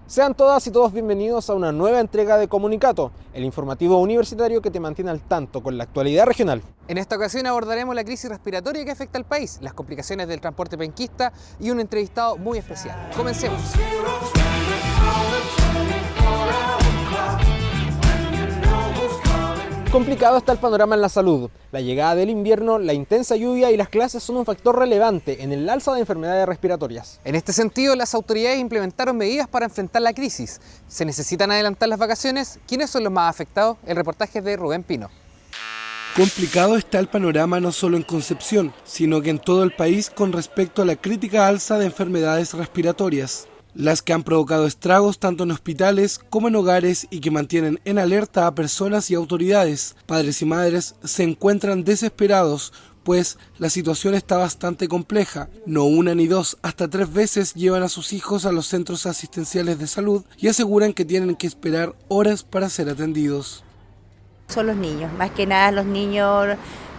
Sean todas y todos bienvenidos a una nueva entrega de Comunicato, el informativo universitario que te mantiene al tanto con la actualidad regional. En esta ocasión abordaremos la crisis respiratoria que afecta al país, las complicaciones del transporte penquista y un entrevistado muy especial. Comencemos. Complicado está el panorama en la salud. La llegada del invierno, la intensa lluvia y las clases son un factor relevante en el alza de enfermedades respiratorias. En este sentido, las autoridades implementaron medidas para enfrentar la crisis. ¿Se necesitan adelantar las vacaciones? ¿Quiénes son los más afectados? El reportaje es de Rubén Pino. Complicado está el panorama no solo en Concepción, sino que en todo el país con respecto a la crítica alza de enfermedades respiratorias, las que han provocado estragos tanto en hospitales como en hogares y que mantienen en alerta a personas y autoridades. Padres y madres se encuentran desesperados, pues la situación está bastante compleja. No una ni dos, hasta 3 veces llevan a sus hijos a los centros asistenciales de salud y aseguran que tienen que esperar horas para ser atendidos. Son los niños, más que nada los niños,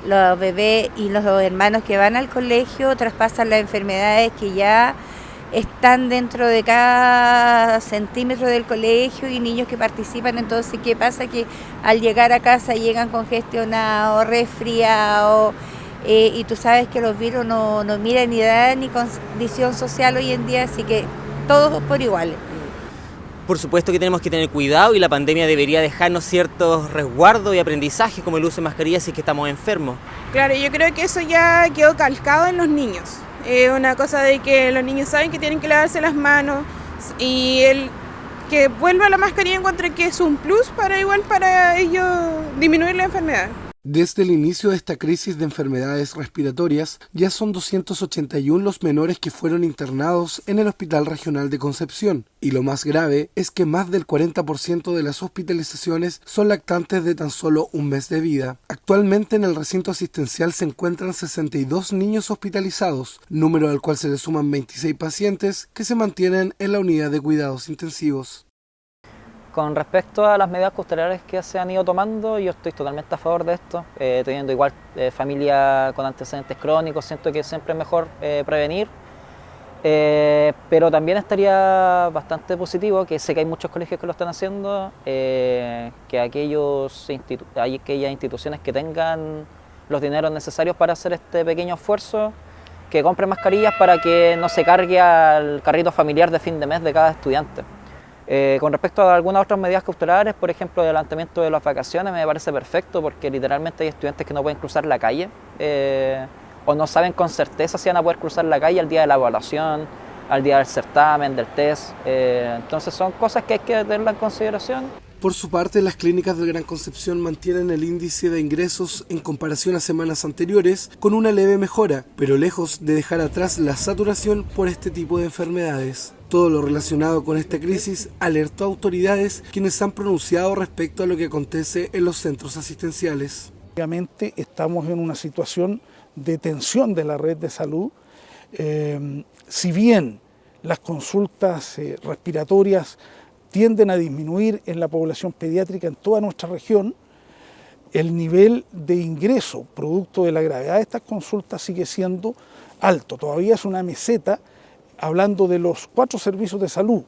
los bebés y los hermanos que van al colegio traspasan las enfermedades que ya están dentro de cada centímetro del colegio y niños que participan. Entonces, ¿qué pasa? Que al llegar a casa llegan congestionados, resfriados, y tú sabes que los virus no miran ni edad ni condición social hoy en día, así que todos por igual. Por supuesto que tenemos que tener cuidado y la pandemia debería dejarnos ciertos resguardos y aprendizajes como el uso de mascarillas si es que estamos enfermos. Claro, yo creo que eso ya quedó calcado en los niños. Una cosa de que los niños saben que tienen que lavarse las manos y el que vuelva la mascarilla encuentro que es un plus para ellos disminuir la enfermedad. Desde el inicio de esta crisis de enfermedades respiratorias, ya son 281 los menores que fueron internados en el Hospital Regional de Concepción. Y lo más grave es que más del 40% de las hospitalizaciones son lactantes de tan solo un mes de vida. Actualmente en el recinto asistencial se encuentran 62 niños hospitalizados, número al cual se le suman 26 pacientes que se mantienen en la unidad de cuidados intensivos. Con respecto a las medidas cautelares que se han ido tomando, yo estoy totalmente a favor de esto, teniendo igual familia con antecedentes crónicos, siento que siempre es mejor prevenir, pero también estaría bastante positivo, que sé que hay muchos colegios que lo están haciendo, que aquellas instituciones que tengan los dineros necesarios para hacer este pequeño esfuerzo, que compren mascarillas para que no se cargue al carrito familiar de fin de mes de cada estudiante. Con respecto a algunas otras medidas cautelares, por ejemplo, el adelantamiento de las vacaciones, me parece perfecto porque literalmente hay estudiantes que no pueden cruzar la calle o no saben con certeza si van a poder cruzar la calle al día de la evaluación, al día del certamen, del test. Entonces son cosas que hay que tenerlas en consideración. Por su parte, las clínicas del Gran Concepción mantienen el índice de ingresos en comparación a semanas anteriores con una leve mejora, pero lejos de dejar atrás la saturación por este tipo de enfermedades. Todo lo relacionado con esta crisis alertó a autoridades quienes han pronunciado respecto a lo que acontece en los centros asistenciales. Obviamente estamos en una situación de tensión de la red de salud. Si bien las consultas respiratorias tienden a disminuir en la población pediátrica en toda nuestra región, el nivel de ingreso producto de la gravedad de estas consultas sigue siendo alto. Todavía es una meseta, hablando de los 4 servicios de salud,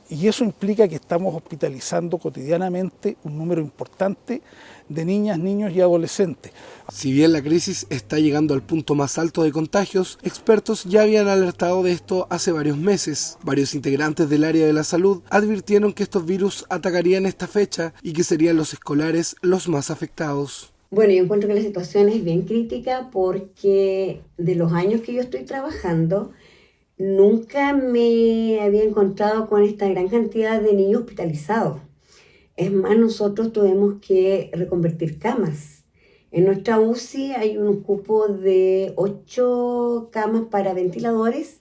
y eso implica que estamos hospitalizando cotidianamente un número importante de niñas, niños y adolescentes. Si bien la crisis está llegando al punto más alto de contagios, expertos ya habían alertado de esto hace varios meses. Varios integrantes del área de la salud advirtieron que estos virus atacarían esta fecha y que serían los escolares los más afectados. Bueno, yo encuentro que la situación es bien crítica porque de los años que yo estoy trabajando, nunca me había encontrado con esta gran cantidad de niños hospitalizados. Es más, nosotros tuvimos que reconvertir camas. En nuestra UCI hay un cupo de 8 camas para ventiladores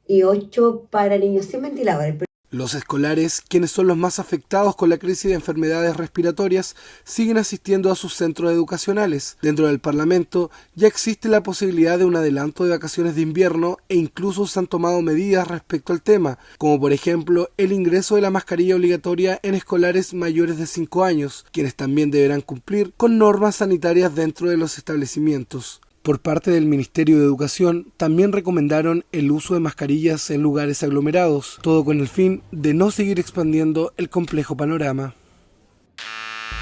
y 8 para niños sin ventiladores. Los escolares, quienes son los más afectados con la crisis de enfermedades respiratorias, siguen asistiendo a sus centros educacionales. Dentro del Parlamento ya existe la posibilidad de un adelanto de vacaciones de invierno e incluso se han tomado medidas respecto al tema, como por ejemplo el ingreso de la mascarilla obligatoria en escolares mayores de 5 años, quienes también deberán cumplir con normas sanitarias dentro de los establecimientos. Por parte del Ministerio de Educación, también recomendaron el uso de mascarillas en lugares aglomerados, todo con el fin de no seguir expandiendo el complejo panorama.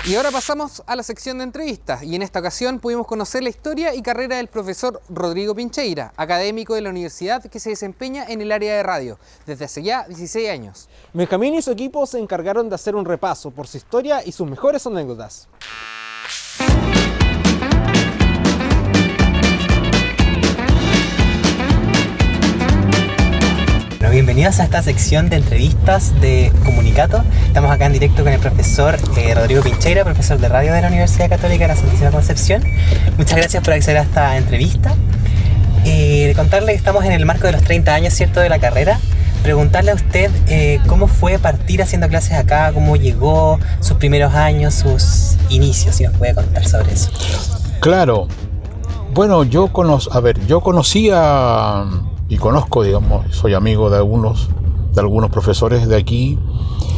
Y ahora pasamos a la sección de entrevistas, y en esta ocasión pudimos conocer la historia y carrera del profesor Rodrigo Pincheira, académico de la universidad que se desempeña en el área de radio desde hace ya 16 años. Benjamín y su equipo se encargaron de hacer un repaso por su historia y sus mejores anécdotas. Bienvenidos a esta sección de entrevistas de Comunicato. Estamos acá en directo con el profesor Rodrigo Pincheira, profesor de radio de la Universidad Católica de la Santísima Concepción. Muchas gracias por acceder a esta entrevista. Contarle que estamos en el marco de los 30 años, ¿cierto?, de la carrera. Preguntarle a usted cómo fue partir haciendo clases acá, cómo llegó, sus primeros años, sus inicios, si nos puede contar sobre eso. Claro. Bueno, yo conocía y conozco, digamos, soy amigo de algunos profesores de aquí,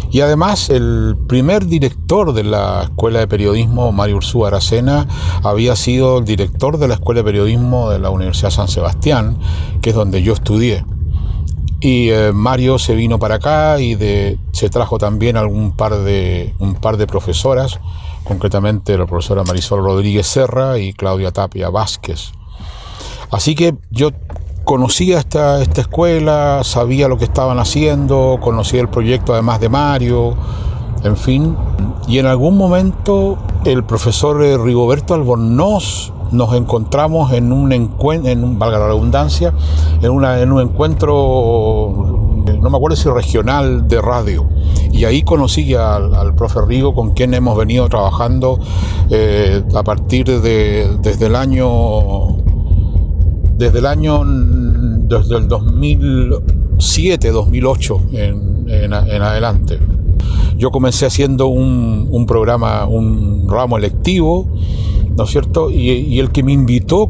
y además el primer director de la Escuela de Periodismo, Mario Ursúa Aracena, había sido el director de la Escuela de Periodismo de la Universidad San Sebastián, que es donde yo estudié. Y Mario se vino para acá y se trajo también un par de profesoras, concretamente la profesora Marisol Rodríguez Serra y Claudia Tapia Vázquez. Así que yo conocía esta escuela, sabía lo que estaban haciendo, conocía el proyecto además de Mario, en fin. Y en algún momento el profesor Rigoberto Albornoz nos encontramos en un valga la redundancia, en un encuentro, no me acuerdo si regional, de radio. Y ahí conocí al profe Rigo, con quien hemos venido trabajando a partir desde el 2007, 2008 en adelante. Yo comencé haciendo un programa, un ramo electivo, ¿no es cierto? Y el que me invitó,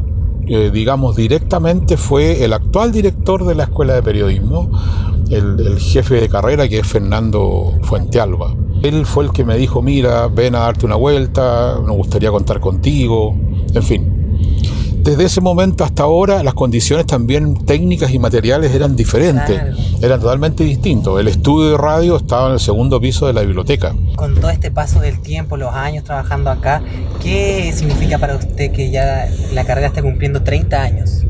digamos, directamente fue el actual director de la Escuela de Periodismo, el jefe de carrera, que es Fernando Fuentealba. Él fue el que me dijo: mira, ven a darte una vuelta, nos gustaría contar contigo, en fin. Desde ese momento hasta ahora las condiciones también técnicas y materiales eran diferentes, claro, eran totalmente distintos. El estudio de radio estaba en el segundo piso de la biblioteca. Con todo este paso del tiempo, los años trabajando acá, ¿qué significa para usted que ya la carrera esté cumpliendo 30 años?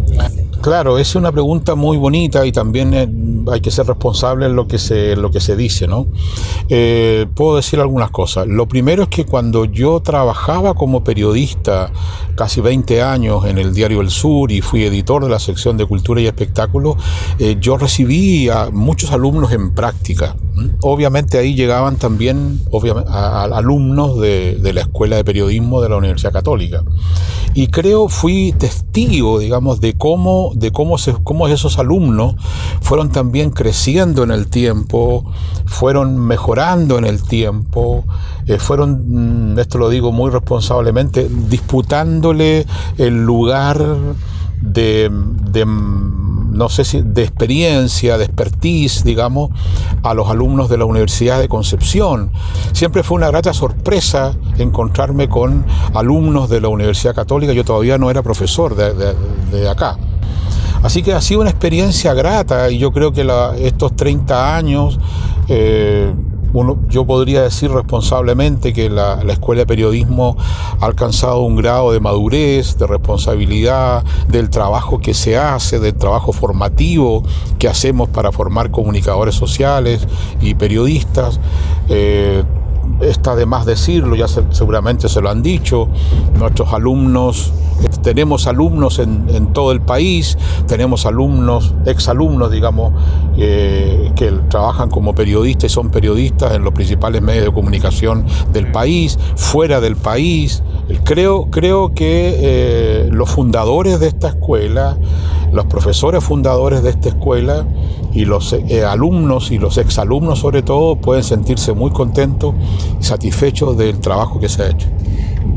Claro, es una pregunta muy bonita y también hay que ser responsable en lo que se dice, ¿no? Puedo decir algunas cosas. Lo primero es que cuando yo trabajaba como periodista casi 20 años en el Diario El Sur y fui editor de la sección de Cultura y Espectáculo, yo recibí a muchos alumnos en práctica. Obviamente ahí llegaban también alumnos de la Escuela de Periodismo de la Universidad Católica. Y fui testigo, digamos, de cómo esos alumnos fueron también creciendo en el tiempo, fueron mejorando en el tiempo, fueron, esto lo digo muy responsablemente, disputándole el lugar de experiencia, de expertise, digamos, a los alumnos de la Universidad de Concepción. Siempre fue una grata sorpresa encontrarme con alumnos de la Universidad Católica. Yo todavía no era profesor de acá. Así que ha sido una experiencia grata, y yo creo que estos 30 años, yo podría decir responsablemente que la Escuela de Periodismo ha alcanzado un grado de madurez, de responsabilidad, del trabajo que se hace, del trabajo formativo que hacemos para formar comunicadores sociales y periodistas. Está de más decirlo, ya seguramente se lo han dicho, nuestros alumnos, tenemos alumnos en todo el país, tenemos exalumnos, digamos, que trabajan como periodistas y son periodistas en los principales medios de comunicación del país, fuera del país. Creo que los fundadores de esta escuela, los profesores fundadores de esta escuela y los alumnos y los exalumnos sobre todo pueden sentirse muy contentos y satisfechos del trabajo que se ha hecho.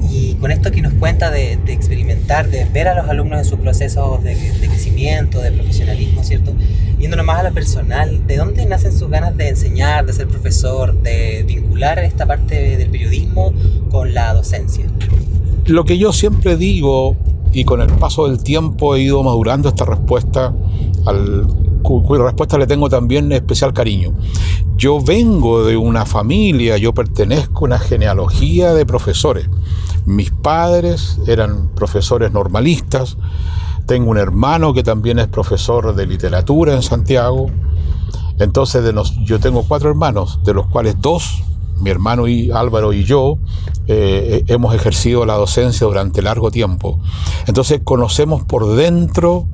Y con esto que nos cuenta de experimentar, de ver a los alumnos en sus procesos de crecimiento, de profesionalismo, ¿cierto? Yéndonos más a lo personal, ¿de dónde nacen sus ganas de enseñar, de ser profesor, de vincular esta parte del periodismo con la docencia? Lo que yo siempre digo, y con el paso del tiempo he ido madurando esta respuesta, cuya respuesta le tengo también especial cariño. Yo vengo de una familia, yo pertenezco a una genealogía de profesores. Mis padres eran profesores normalistas, tengo un hermano que también es profesor de literatura en Santiago. Entonces yo tengo 4 hermanos, de los cuales 2, mi hermano Álvaro y yo, hemos ejercido la docencia durante largo tiempo. Entonces conocemos por dentro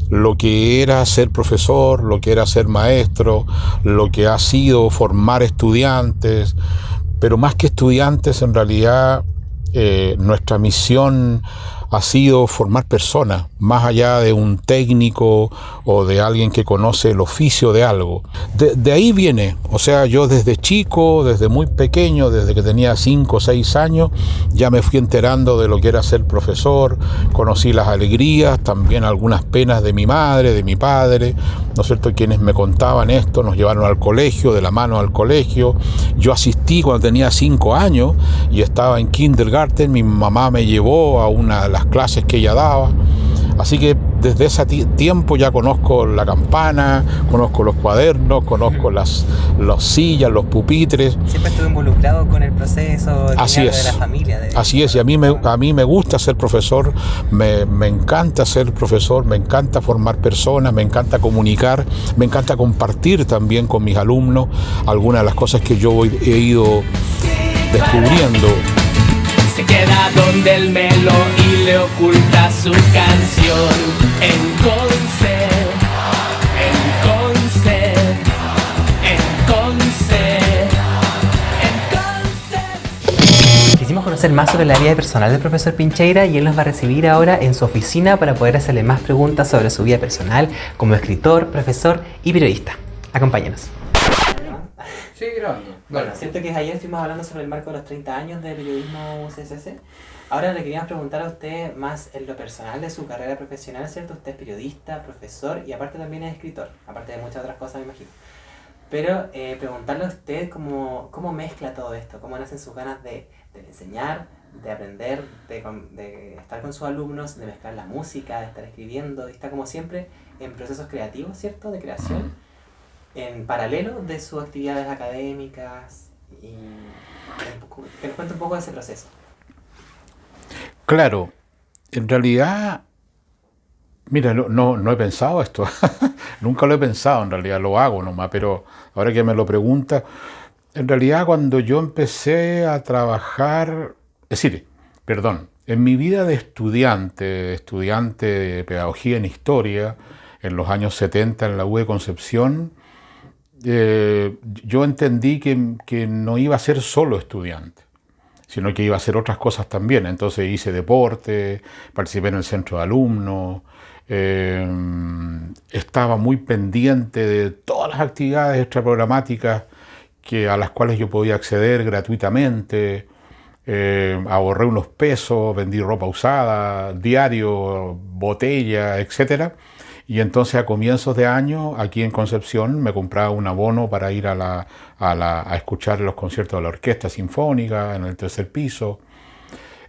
lo que era ser profesor, lo que era ser maestro, lo que ha sido formar estudiantes, pero más que estudiantes, en realidad nuestra misión ha sido formar personas, más allá de un técnico o de alguien que conoce el oficio de algo. De ahí viene, o sea, yo desde chico, desde muy pequeño, desde que tenía 5 o 6 años, ya me fui enterando de lo que era ser profesor, conocí las alegrías, también algunas penas de mi madre, de mi padre, ¿no es cierto? Quienes me contaban esto, nos llevaron al colegio, de la mano al colegio. Yo asistí cuando tenía 5 años y estaba en kindergarten, mi mamá me llevó a una de las clases que ella daba. Así que desde ese tiempo ya conozco la campana, conozco los cuadernos, conozco las sillas, los pupitres. Siempre estuve involucrado con el proceso de la familia. Así es, y a mí me gusta ser profesor, me encanta ser profesor, me encanta formar personas, me encanta comunicar, me encanta compartir también con mis alumnos algunas de las cosas que yo he ido descubriendo. Se queda donde el melo y le oculta su canción en concert, en concert, en concert, en concert. Quisimos conocer más sobre la vida personal del profesor Pincheira y él nos va a recibir ahora en su oficina para poder hacerle más preguntas sobre su vida personal como escritor, profesor y periodista. Acompáñanos. Sí, grabando. Bueno, cierto que ayer estuvimos hablando sobre el marco de los 30 años de periodismo UCSC. Ahora le queríamos preguntar a usted más en lo personal de su carrera profesional, ¿cierto? Usted es periodista, profesor y aparte también es escritor, aparte de muchas otras cosas, me imagino. Pero preguntarle a usted cómo mezcla todo esto, cómo nacen sus ganas de enseñar, de aprender, de estar con sus alumnos, de mezclar la música, de estar escribiendo, y está como siempre en procesos creativos, ¿cierto? De creación. En paralelo de sus actividades académicas y que nos cuente un poco de ese proceso. Claro, en realidad, mira, no he pensado esto, nunca lo he pensado, en realidad lo hago nomás, pero ahora que me lo pregunta, en realidad cuando yo empecé a trabajar, en mi vida de estudiante de pedagogía en historia, en los años 70 en la U de Concepción, yo entendí que no iba a ser solo estudiante, sino que iba a hacer otras cosas también. Entonces hice deporte, participé en el centro de alumnos, estaba muy pendiente de todas las actividades extraprogramáticas a las cuales yo podía acceder gratuitamente. Ahorré unos pesos, vendí ropa usada, diario, botella, etcétera. Y entonces a comienzos de año, aquí en Concepción, me compraba un abono para ir a escuchar los conciertos de la Orquesta Sinfónica en el 3er piso.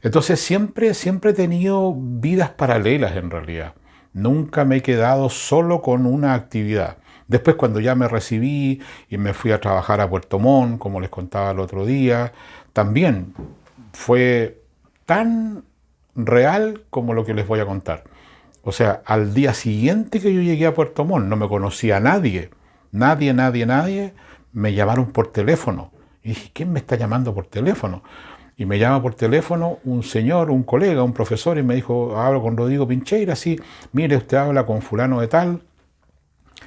Entonces siempre he tenido vidas paralelas en realidad. Nunca me he quedado solo con una actividad. Después cuando ya me recibí y me fui a trabajar a Puerto Montt, como les contaba el otro día, también fue tan real como lo que les voy a contar. O sea, al día siguiente que yo llegué a Puerto Montt, no me conocía a nadie, me llamaron por teléfono. Y dije, ¿quién me está llamando por teléfono? Y me llama por teléfono un señor, un colega, un profesor, y me dijo, hablo con Rodrigo Pincheira, sí, mire, usted habla con fulano de tal,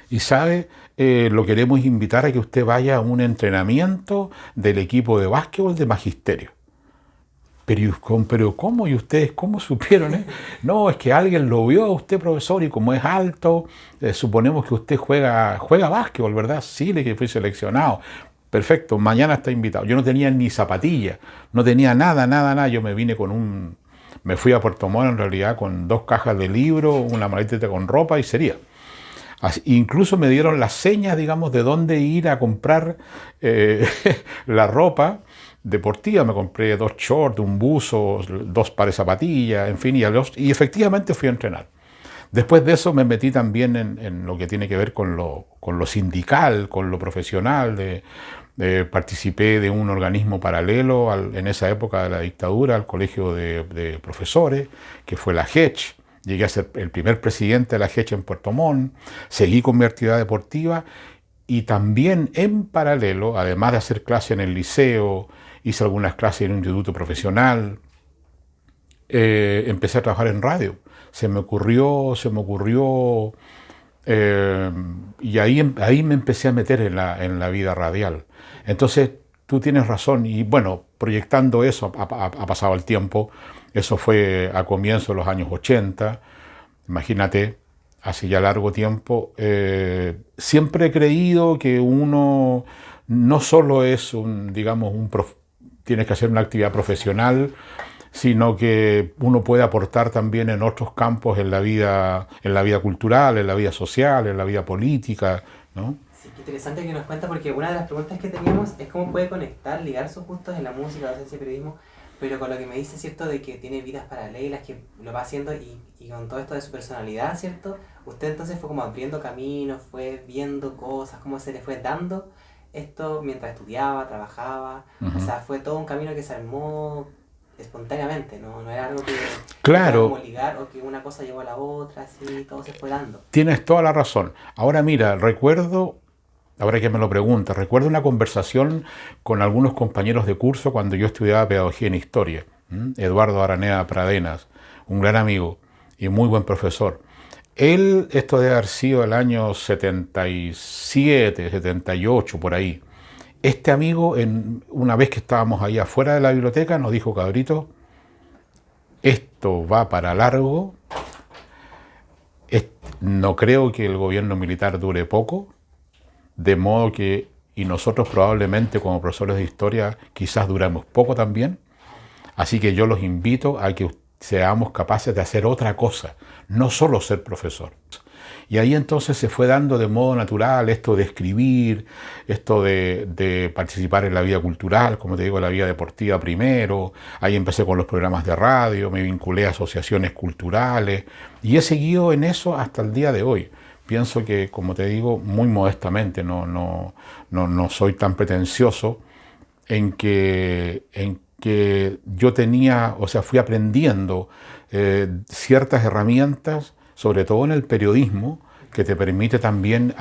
y sabe, lo queremos invitar a que usted vaya a un entrenamiento del equipo de básquetbol de Magisterio. Pero ¿cómo? ¿Y ustedes cómo supieron? No, es que alguien lo vio a usted, profesor, y como es alto, suponemos que usted juega básquetbol, ¿verdad? Sí, le que fui seleccionado. Perfecto, mañana está invitado. Yo no tenía ni zapatilla, no tenía nada. Yo me vine me fui a Puerto Montt en realidad con 2 cajas de libros, una maletita con ropa y sería. Incluso me dieron las señas, digamos, de dónde ir a comprar la ropa deportiva. Me compré 2 shorts, un buzo, 2 pares de zapatillas, en fin, y efectivamente fui a entrenar. Después de eso me metí también en lo que tiene que ver con lo sindical, con lo profesional. Participé de un organismo paralelo en esa época de la dictadura, al colegio de profesores, que fue la GECH. Llegué a ser el primer presidente de la GECH en Puerto Montt. Seguí con mi actividad deportiva y también en paralelo, además de hacer clases en el liceo, hice algunas clases en un instituto profesional, empecé a trabajar en radio. Se me ocurrió y ahí me empecé a meter en la vida radial. Entonces, tú tienes razón, y bueno, proyectando eso, ha pasado el tiempo. Eso fue a comienzos de los años 80, imagínate, hace ya largo tiempo. Siempre he creído que uno no solo es tienes que hacer una actividad profesional, sino que uno puede aportar también en otros campos en la vida cultural, en la vida social, en la vida política, ¿no? Sí, qué interesante que nos cuenta, porque una de las preguntas que teníamos es cómo puede ligar sus gustos en la música, la docencia y periodismo, pero con lo que me dice, ¿cierto?, de que tiene vidas paralelas, que lo va haciendo, y con todo esto de su personalidad, ¿cierto? Usted entonces fue como abriendo caminos, fue viendo cosas, cómo se le fue dando esto mientras estudiaba, trabajaba. O sea, fue todo un camino que se armó espontáneamente, no era algo que claro, como ligar, o que una cosa llevó a la otra, así todo se fue dando. Tienes toda la razón. Ahora mira, ahora que me lo preguntas, recuerdo una conversación con algunos compañeros de curso cuando yo estudiaba pedagogía en historia. Eduardo Araneda Pradenas, un gran amigo y muy buen profesor. Esto debe haber sido el año 77, 78, por ahí. Este amigo, una vez que estábamos ahí afuera de la biblioteca, nos dijo: cabrito, esto va para largo, no creo que el gobierno militar dure poco, de modo que, y nosotros probablemente como profesores de historia quizás duramos poco también, así que yo los invito a que seamos capaces de hacer otra cosa, no solo ser profesor. Y ahí entonces se fue dando de modo natural esto de escribir, esto de participar en la vida cultural, como te digo, en la vida deportiva primero. Ahí empecé con los programas de radio, me vinculé a asociaciones culturales y he seguido en eso hasta el día de hoy. Pienso que, como te digo, muy modestamente, no soy tan pretencioso en que yo fui aprendiendo ciertas herramientas, sobre todo en el periodismo, que te permite también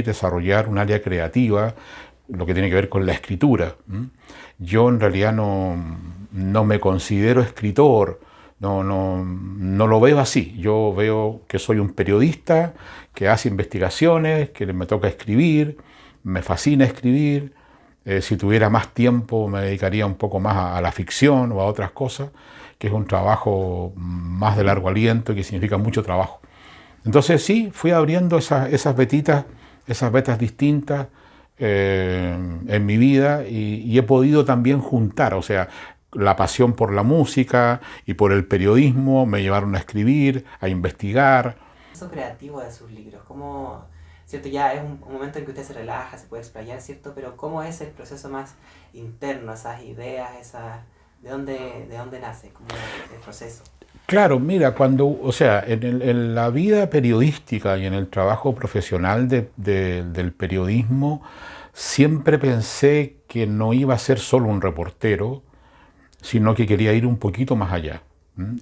desarrollar un área creativa, lo que tiene que ver con la escritura. Yo en realidad no me considero escritor, no lo veo así. Yo veo que soy un periodista que hace investigaciones, que me toca escribir, me fascina escribir. Si tuviera más tiempo me dedicaría un poco más a la ficción o a otras cosas, que es un trabajo más de largo aliento y que significa mucho trabajo. Entonces sí, fui abriendo esas vetas distintas en mi vida y he podido también juntar, o sea, la pasión por la música y por el periodismo me llevaron a escribir, a investigar. Eso creativo de sus libros, ¿cómo, cierto? Ya es un momento en que usted se relaja, se puede explayar, ¿cierto? Pero ¿cómo es el proceso más interno, esas ideas, ¿de dónde nace? ¿Cómo es el proceso? Claro, mira, en la vida periodística y en el trabajo profesional del periodismo, siempre pensé que no iba a ser solo un reportero, sino que quería ir un poquito más allá.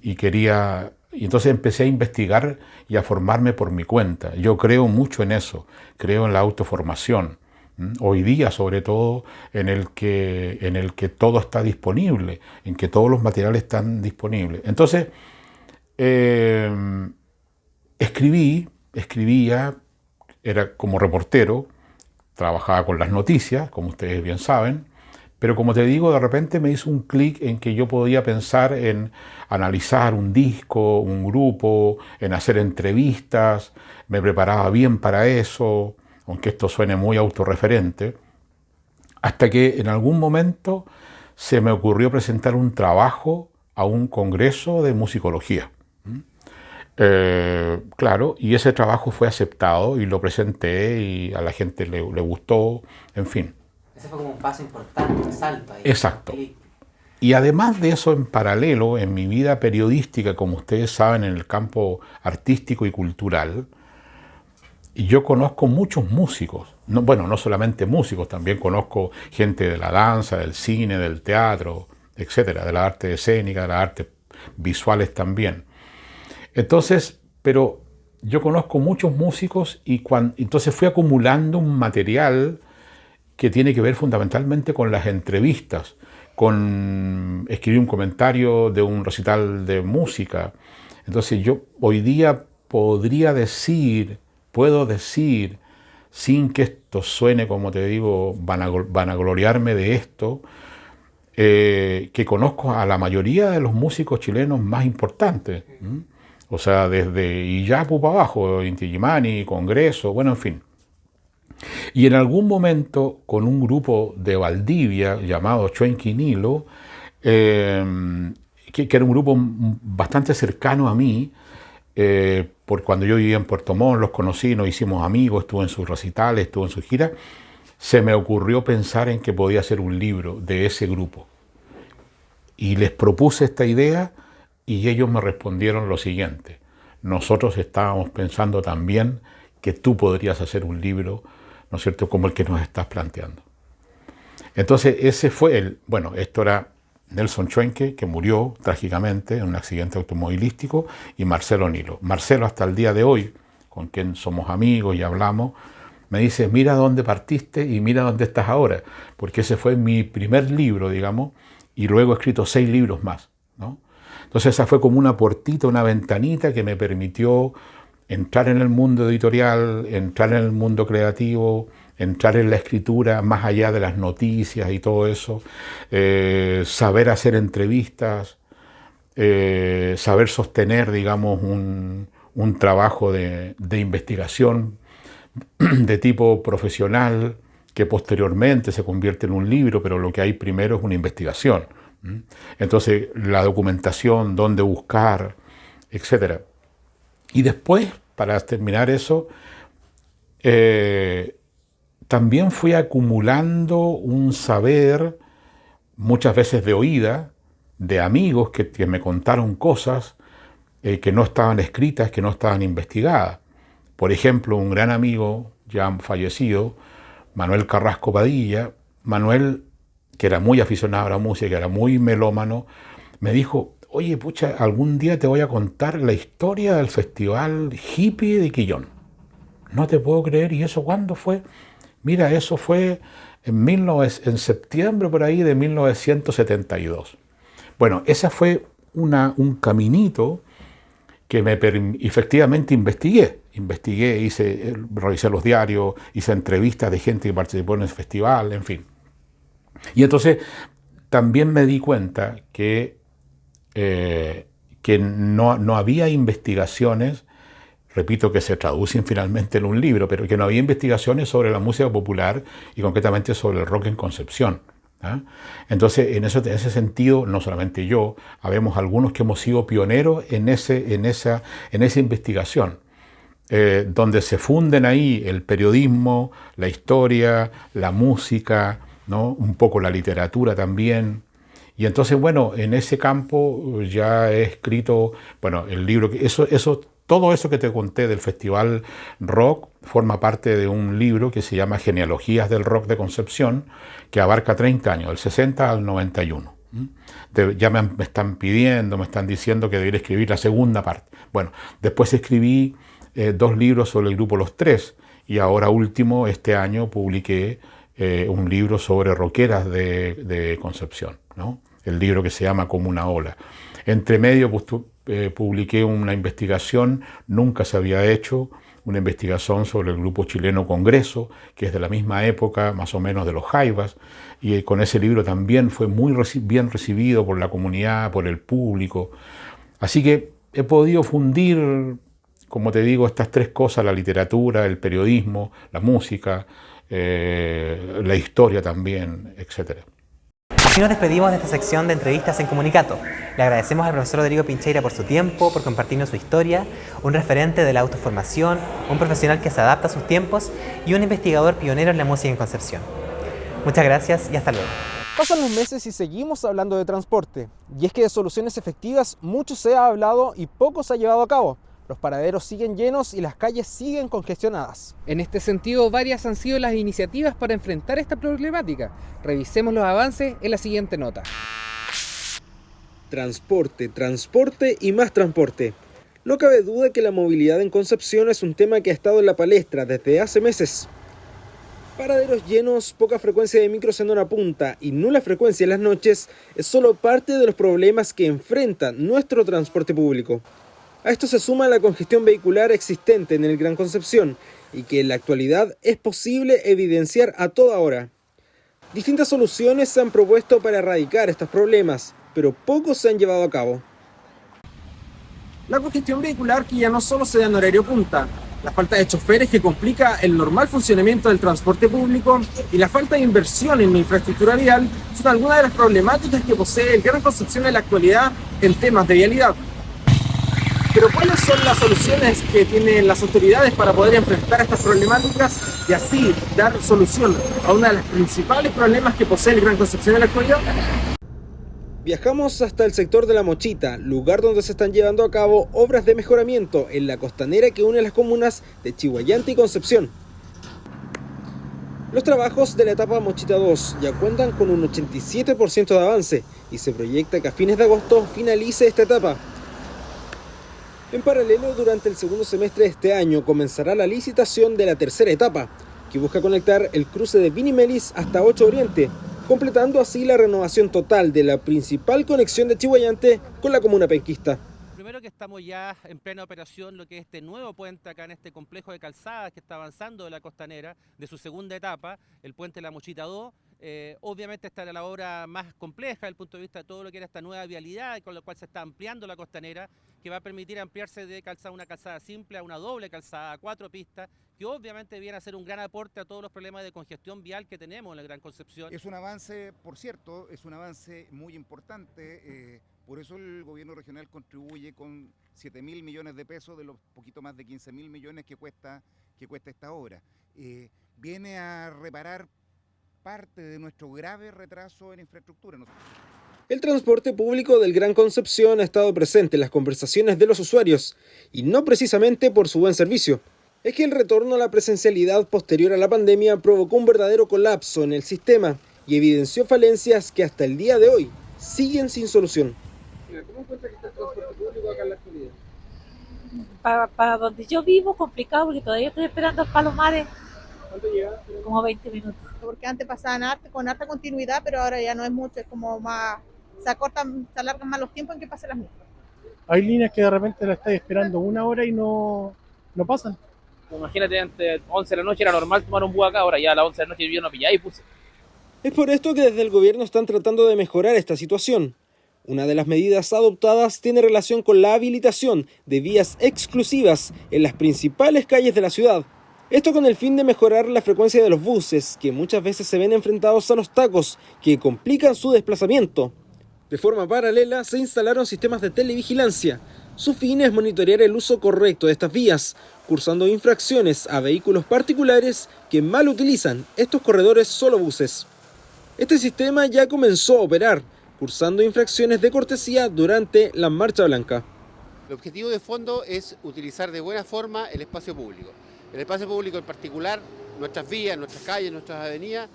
Y entonces empecé a investigar y a formarme por mi cuenta. Yo creo mucho en eso, creo en la autoformación. Hoy día, sobre todo, en el que todo está disponible, en que todos los materiales están disponibles. Entonces, escribía, era como reportero, trabajaba con las noticias, como ustedes bien saben, pero como te digo, de repente me hizo un clic en que yo podía pensar en analizar un disco, un grupo, en hacer entrevistas, me preparaba bien para eso, aunque esto suene muy autorreferente, hasta que en algún momento se me ocurrió presentar un trabajo a un congreso de musicología. Claro, y ese trabajo fue aceptado y lo presenté y a la gente le gustó, en fin. Ese fue como un paso importante, un salto ahí. Exacto. Y además de eso, en paralelo, en mi vida periodística, como ustedes saben, en el campo artístico y cultural, yo conozco muchos músicos. No, bueno, no solamente músicos, también conozco gente de la danza, del cine, del teatro, etcétera, de la arte escénica, de las artes visuales también. Entonces, pero yo conozco muchos músicos y entonces fui acumulando un material que tiene que ver fundamentalmente con las entrevistas, con escribir un comentario de un recital de música. Entonces yo hoy día puedo decir, sin que esto suene, como te digo, vanagloriarme de esto, que conozco a la mayoría de los músicos chilenos más importantes. O sea, desde Iyapu para abajo, Inti Illimani, Congreso, bueno, en fin. Y en algún momento, con un grupo de Valdivia llamado Chuenquinilo, que era un grupo bastante cercano a mí, por cuando yo vivía en Puerto Montt, los conocí, nos hicimos amigos, estuve en sus recitales, estuve en sus giras, se me ocurrió pensar en que podía hacer un libro de ese grupo. Y les propuse esta idea y ellos me respondieron lo siguiente: nosotros estábamos pensando también que tú podrías hacer un libro, ¿no es cierto?, como el que nos estás planteando. Entonces ese fue esto era Nelson Chuenque, que murió trágicamente en un accidente automovilístico, y Marcelo Nilo. Marcelo, hasta el día de hoy, con quien somos amigos y hablamos, me dice: mira dónde partiste y mira dónde estás ahora, porque ese fue mi primer libro, digamos, y luego he escrito 6 libros más, ¿no? Entonces esa fue como una puertita, una ventanita que me permitió entrar en el mundo editorial, entrar en el mundo creativo, entrar en la escritura más allá de las noticias y todo eso, saber hacer entrevistas, saber sostener, digamos, un trabajo de investigación de tipo profesional que posteriormente se convierte en un libro, pero lo que hay primero es una investigación. Entonces, la documentación, dónde buscar, etc. Y después, para terminar eso, también fui acumulando un saber, muchas veces de oída, de amigos que me contaron cosas que no estaban escritas, que no estaban investigadas. Por ejemplo, un gran amigo ya fallecido, Manuel Carrasco Padilla, Manuel, que era muy aficionado a la música, que era muy melómano, me dijo: oye, pucha, algún día te voy a contar la historia del festival hippie de Quillón. No te puedo creer. ¿Y eso cuándo fue? Mira, eso fue en septiembre por ahí de 1972. Bueno, ese fue un caminito que efectivamente investigué, revisé los diarios, hice entrevistas de gente que participó en el festival, en fin. Y entonces también me di cuenta que no había investigaciones, repito, que se traducen finalmente en un libro, pero que no había investigaciones sobre la música popular y concretamente sobre el rock en Concepción. Entonces, en ese sentido, no solamente yo, habemos algunos que hemos sido pioneros en esa investigación, donde se funden ahí el periodismo, la historia, la música, ¿no?, un poco la literatura también. Y entonces, bueno, en ese campo ya he escrito, bueno, el libro, todo eso que te conté del Festival Rock forma parte de un libro que se llama Genealogías del Rock de Concepción, que abarca 30 años, del 60 al 91. Ya me están pidiendo, me están diciendo que debería escribir la segunda parte. Bueno, después escribí 2 libros sobre el grupo Los Tres, y ahora último, este año, publiqué un libro sobre rockeras de Concepción, ¿no? El libro que se llama Como una ola. Entre medio publiqué una investigación, nunca se había hecho, una investigación sobre el grupo chileno Congreso, que es de la misma época, más o menos, de los Jaivas, y con ese libro también fue muy bien recibido por la comunidad, por el público. Así que he podido fundir, como te digo, estas 3 cosas: la literatura, el periodismo, la música, la historia también, etc. Así nos despedimos de esta sección de entrevistas en Comunicato. Le agradecemos al profesor Rodrigo Pincheira por su tiempo, por compartirnos su historia, un referente de la autoformación, un profesional que se adapta a sus tiempos y un investigador pionero en la música en Concepción. Muchas gracias y hasta luego. Pasan los meses y seguimos hablando de transporte. Y es que de soluciones efectivas mucho se ha hablado y poco se ha llevado a cabo. Los paraderos siguen llenos y las calles siguen congestionadas. En este sentido, varias han sido las iniciativas para enfrentar esta problemática. Revisemos los avances en la siguiente nota. Transporte, transporte y más transporte. No cabe duda que la movilidad en Concepción es un tema que ha estado en la palestra desde hace meses. Paraderos llenos, poca frecuencia de micros en hora punta y nula frecuencia en las noches es solo parte de los problemas que enfrenta nuestro transporte público. A esto se suma la congestión vehicular existente en el Gran Concepción y que en la actualidad es posible evidenciar a toda hora. Distintas soluciones se han propuesto para erradicar estos problemas, pero pocos se han llevado a cabo. La congestión vehicular que ya no solo se da en horario punta, la falta de choferes que complica el normal funcionamiento del transporte público y la falta de inversión en la infraestructura vial son algunas de las problemáticas que posee el Gran Concepción en la actualidad en temas de vialidad. Pero ¿cuáles son las soluciones que tienen las autoridades para poder enfrentar estas problemáticas y así dar solución a uno de los principales problemas que posee el Gran Concepción en la actualidad? Viajamos hasta el sector de La Mochita, lugar donde se están llevando a cabo obras de mejoramiento en la costanera que une las comunas de Chihhuayante y Concepción. Los trabajos de la etapa Mochita 2 ya cuentan con un 87% de avance y se proyecta que a fines de agosto finalice esta etapa. En paralelo, durante el segundo semestre de este año comenzará la licitación de la tercera etapa, que busca conectar el cruce de Vinimelis hasta 8 Oriente, completando así la renovación total de la principal conexión de Chihhuayante con la comuna penquista. Primero que estamos ya en plena operación lo que es este nuevo puente acá en este complejo de calzadas que está avanzando de la costanera, de su segunda etapa, el puente La Mochita 2. Obviamente esta era la obra más compleja desde el punto de vista de todo lo que era esta nueva vialidad con la cual se está ampliando la costanera, que va a permitir ampliarse de una calzada simple a una doble calzada a 4 pistas, que obviamente viene a ser un gran aporte a todos los problemas de congestión vial que tenemos en la Gran Concepción. Es un avance, por cierto, es un avance muy importante, por eso el gobierno regional contribuye con 7.000 millones de pesos de los poquito más de 15.000 millones que cuesta esta obra. Viene a reparar parte de nuestro grave retraso en infraestructura. El transporte público del Gran Concepción ha estado presente en las conversaciones de los usuarios, y no precisamente por su buen servicio. Es que el retorno a la presencialidad posterior a la pandemia provocó un verdadero colapso en el sistema y evidenció falencias que hasta el día de hoy siguen sin solución. ¿Cómo encuentra que está el transporte público acá en la actualidad? Para donde yo vivo, complicado, porque todavía estoy esperando a Palomares. ¿Cuánto llega? Como 20 minutos. Porque antes pasaban con harta continuidad, pero ahora ya no es mucho, es como más, se alargan más los tiempos en que pasen las mismas. Hay líneas que de repente la estás esperando 1 hora y no pasan. Imagínate, antes 11 de la noche era normal tomar un bus acá, ahora ya a las 11 de la noche yo no pillaba y puse. Es por esto que desde el gobierno están tratando de mejorar esta situación. Una de las medidas adoptadas tiene relación con la habilitación de vías exclusivas en las principales calles de la ciudad. Esto con el fin de mejorar la frecuencia de los buses, que muchas veces se ven enfrentados a los tacos que complican su desplazamiento. De forma paralela se instalaron sistemas de televigilancia. Su fin es monitorear el uso correcto de estas vías, cursando infracciones a vehículos particulares que mal utilizan estos corredores solo buses. Este sistema ya comenzó a operar, cursando infracciones de cortesía durante la Marcha Blanca. El objetivo de fondo es utilizar de buena forma el espacio público. El espacio público en particular, nuestras vías, nuestras calles, nuestras avenidas,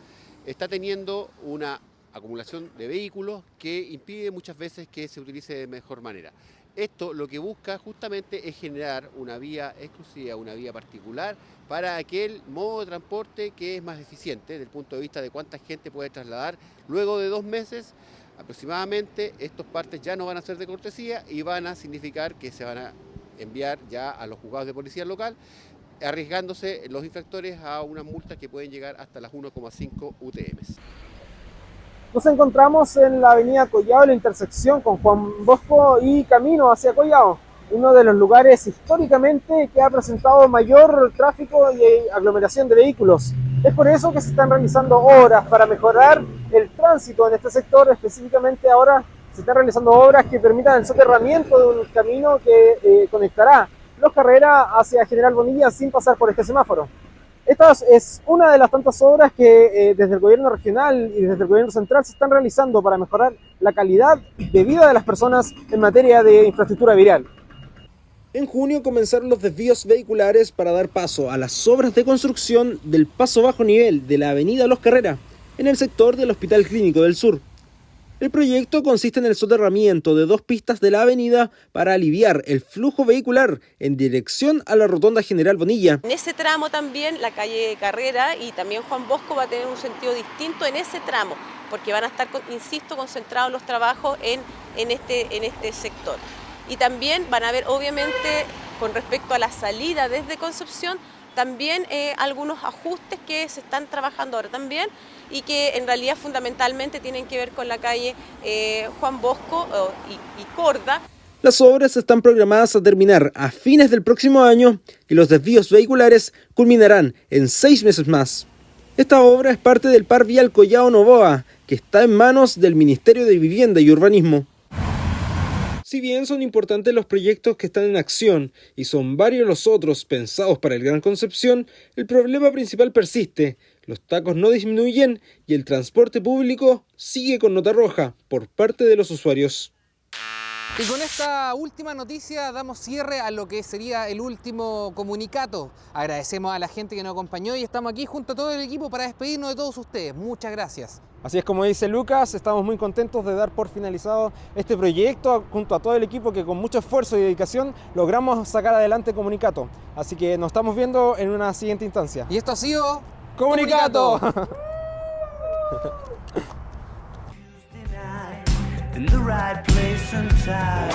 está teniendo una acumulación de vehículos que impide muchas veces que se utilice de mejor manera. Esto lo que busca justamente es generar una vía exclusiva, una vía particular para aquel modo de transporte que es más eficiente desde el punto de vista de cuánta gente puede trasladar. Luego de 2 meses aproximadamente, estos partes ya no van a ser de cortesía y van a significar que se van a enviar ya a los juzgados de policía local, arriesgándose los infractores a unas multas que pueden llegar hasta las 1,5 UTMs. Nos encontramos en la avenida Collao, en la intersección con Juan Bosco y camino hacia Collao, uno de los lugares históricamente que ha presentado mayor tráfico y aglomeración de vehículos. Es por eso que se están realizando obras para mejorar el tránsito en este sector. Específicamente ahora se están realizando obras que permitan el soterramiento de un camino que conectará Los Carreras hacia General Bonilla sin pasar por este semáforo. Esta es una de las tantas obras que desde el gobierno regional y desde el gobierno central se están realizando para mejorar la calidad de vida de las personas en materia de infraestructura vial. En junio comenzaron los desvíos vehiculares para dar paso a las obras de construcción del paso bajo nivel de la avenida Los Carreras, en el sector del Hospital Clínico del Sur. El proyecto consiste en el soterramiento de 2 pistas de la avenida para aliviar el flujo vehicular en dirección a la rotonda General Bonilla. En ese tramo también la calle Carrera y también Juan Bosco va a tener un sentido distinto en ese tramo, porque van a estar, insisto, concentrados los trabajos en este sector. Y también van a haber, obviamente, con respecto a la salida desde Concepción, también algunos ajustes que se están trabajando ahora también y que en realidad fundamentalmente tienen que ver con la calle Juan Bosco y Corda. Las obras están programadas a terminar a fines del próximo año y los desvíos vehiculares culminarán en 6 meses más. Esta obra es parte del par vial Collao-Novoa, que está en manos del Ministerio de Vivienda y Urbanismo. Si bien son importantes los proyectos que están en acción y son varios los otros pensados para el Gran Concepción, el problema principal persiste, los tacos no disminuyen y el transporte público sigue con nota roja por parte de los usuarios. Y con esta última noticia damos cierre a lo que sería el último comunicato. Agradecemos a la gente que nos acompañó y estamos aquí junto a todo el equipo para despedirnos de todos ustedes. Muchas gracias. Así es, como dice Lucas, estamos muy contentos de dar por finalizado este proyecto junto a todo el equipo que con mucho esfuerzo y dedicación logramos sacar adelante Comunicato. Así que nos estamos viendo en una siguiente instancia. Y esto ha sido Comunicato. In the right place and time.